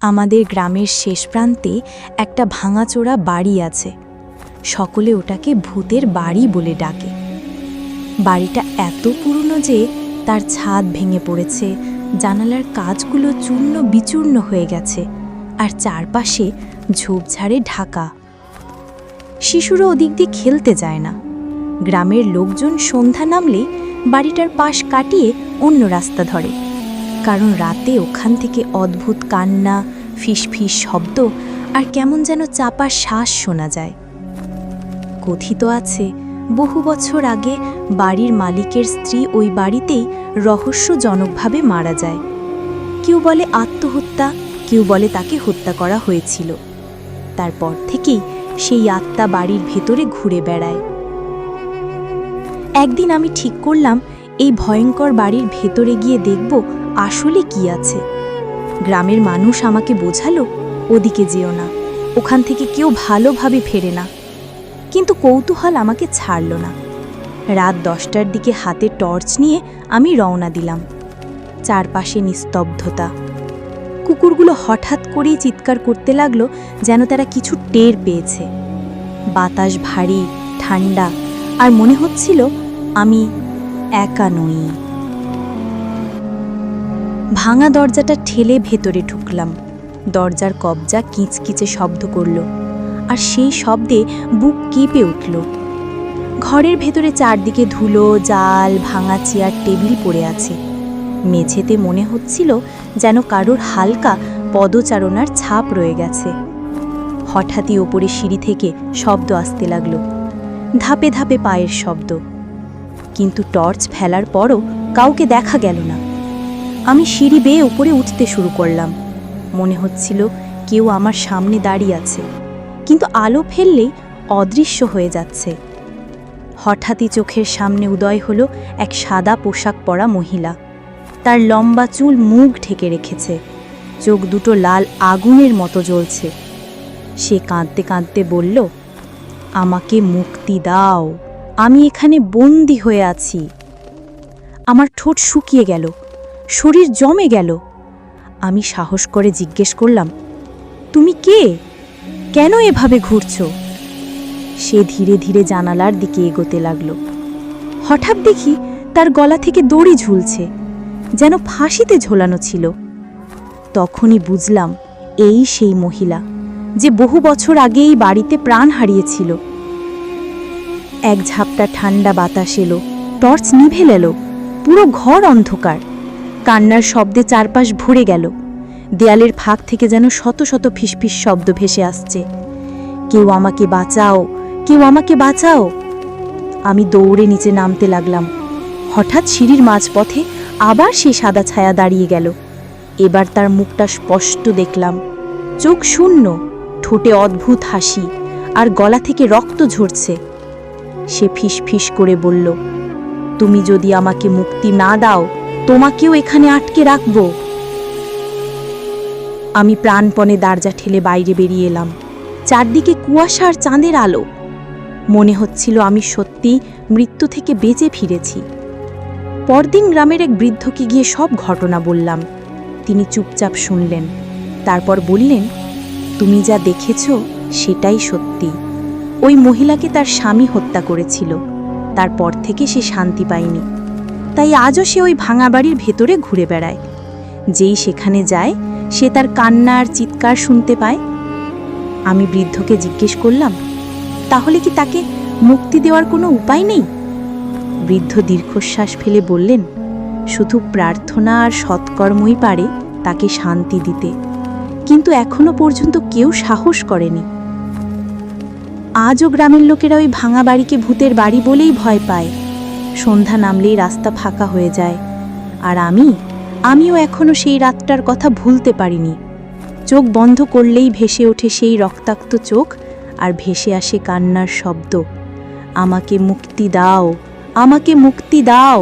আমাদের গ্রামের শেষ প্রান্তে একটা ভাঙাচোরা বাড়ি আছে। সকলে ওটাকে ভূতের বাড়ি বলে ডাকে। বাড়িটা এত পুরনো যে তার ছাদ ভেঙে পড়েছে, জানালার কাচগুলো চূর্ণ বিচূর্ণ হয়ে গেছে, আর চারপাশে ঝোপঝাড়ে ঢাকা। শিশুরা ওদিক দিয়ে খেলতে যায় না। গ্রামের লোকজন সন্ধ্যা নামলেই বাড়িটার পাশ কাটিয়ে অন্য রাস্তা ধরে, কারণ রাতে ওখান থেকে অদ্ভুত কান্না, ফিসফিস শব্দ আর কেমন যেন চাপা শ্বাস শোনা যায়। কথিত আছে বহু বছর আগে বাড়ির মালিকের স্ত্রী ওই বাড়িতেই রহস্যজনকভাবে মারা যায়। কেউ বলে আত্মহত্যা, কেউ বলে তাকে হত্যা করা হয়েছিল। তারপর থেকেই সেই আত্মা বাড়ির ভেতরে ঘুরে বেড়ায়। একদিন আমি ঠিক করলাম এই ভয়ঙ্কর বাড়ির ভেতরে গিয়ে দেখব আসলে কি আছে। গ্রামের মানুষ আমাকে বোঝালো, ওদিকে যেও না, ওখান থেকে কেউ ভালোভাবে ফেরে না। কিন্তু কৌতূহল আমাকে ছাড়ল না। রাত 10টার দিকে হাতে টর্চ নিয়ে আমি রওনা দিলাম। চারপাশে নিস্তব্ধতা। কুকুরগুলো হঠাৎ করেই চিৎকার করতে লাগলো, যেন তারা কিছু টের পেয়েছে। বাতাস ভারী, ঠান্ডা, আর মনে হচ্ছিল আমি একা নই। ভাঙা দরজাটা ঠেলে ভেতরে ঢুকলাম। দরজার কবজা কিচকিচে শব্দ করল, আর সেই শব্দে বুক কেঁপে উঠল। ঘরের ভেতরে চারদিকে ধুলো, জাল, ভাঙা চেয়ার টেবিল পড়ে আছে। মেঝেতে মনে হচ্ছিল যেন কারোর হালকা পদচারণার ছাপ রয়ে গেছে। হঠাৎই ওপরে সিঁড়ি থেকে শব্দ আসতে লাগল, ধাপে ধাপে পায়ের শব্দ। কিন্তু টর্চ ফেলার পরও কাউকে দেখা গেল না। আমি সিঁড়ি বেয়ে উপরে উঠতে শুরু করলাম। মনে হচ্ছিল কেউ আমার সামনে দাঁড়িয়ে আছে, কিন্তু আলো ফেললেই অদৃশ্য হয়ে যাচ্ছে। হঠাৎই চোখের সামনে উদয় হলো এক সাদা পোশাক পরা মহিলা। তার লম্বা চুল মুখ ঢেকে রেখেছে, চোখ দুটো লাল আগুনের মতো জ্বলছে। সে কাঁদতে কাঁদতে বলল, আমাকে মুক্তি দাও, আমি এখানে বন্দী হয়ে আছি। আমার ঠোঁট শুকিয়ে গেল, শরীর জমে গেল। আমি সাহস করে জিজ্ঞেস করলাম, তুমি কে? কেন এভাবে ঘুরছো? সে ধীরে ধীরে জানালার দিকে এগোতে লাগলো। হঠাৎ দেখি তার গলা থেকে দড়ি ঝুলছে, যেন ফাঁসিতে ঝোলানো ছিল। তখনই বুঝলাম এই সেই মহিলা যে বহু বছর আগে এই বাড়িতে প্রাণ হারিয়েছিল। এক ঝাপটা ঠান্ডা বাতাস এলো, টর্চ নিভে এলো। পুরো ঘর অন্ধকার। কান্নার শব্দে চারপাশ ভরে গেল। দেয়ালের ফাঁক থেকে যেন শত শত ফিসফিস শব্দ ভেসে আসছে, কেউ আমাকে বাঁচাও, কেউ আমাকে বাঁচাও। আমি দৌড়ে নিচে নামতে লাগলাম। হঠাৎ সিঁড়ির মাঝপথে আবার সেই সাদা ছায়া দাঁড়িয়ে গেল। এবার তার মুখটা স্পষ্ট দেখলাম, চোখ শূন্য, ঠোঁটে অদ্ভুত হাসি, আর গলা থেকে রক্ত ঝরছে। সে ফিসফিস করে বলল, তুমি যদি আমাকে মুক্তি না দাও, তোমাকেও এখানে আটকে রাখব। আমি প্রাণপণে দরজা ঠেলে বাইরে বেরিয়ে এলাম। চারদিকে কুয়াশা আর চাঁদের আলো। মনে হচ্ছিল আমি সত্যিই মৃত্যু থেকে বেঁচে ফিরেছি। পরদিন গ্রামের এক বৃদ্ধকে গিয়ে সব ঘটনা বললাম। তিনি চুপচাপ শুনলেন, তারপর বললেন, তুমি যা দেখেছ সেটাই সত্যি। ওই মহিলাকে তার স্বামী হত্যা করেছিল। তারপর থেকে সে শান্তি পায়নি। তাই আজও সে ওই ভাঙা বাড়ির ভেতরে ঘুরে বেড়ায়। যেই সেখানে যায়, সে তার কান্না আর চিৎকার শুনতে পায়। আমি বৃদ্ধকে জিজ্ঞেস করলাম, তাহলে কি তাকে মুক্তি দেওয়ার কোনো উপায় নেই? বৃদ্ধ দীর্ঘশ্বাস ফেলে বললেন, শুধু প্রার্থনা আর সৎকর্মই পারে তাকে শান্তি দিতে, কিন্তু এখনো পর্যন্ত কেউ সাহস করেনি। আজও গ্রামের লোকেরা ওই ভাঙা বাড়িকে ভূতের বাড়ি বলেই ভয় পায়। সন্ধ্যা নামলেই রাস্তা ফাঁকা হয়ে যায়, আর আমিও এখনো সেই রাতটার কথা ভুলতে পারিনি। চোখ বন্ধ করলেই ভেসে ওঠে সেই রক্তাক্ত চোখ, আর ভেসে আসে কান্নার শব্দ, আমাকে মুক্তি দাও, আমাকে মুক্তি দাও।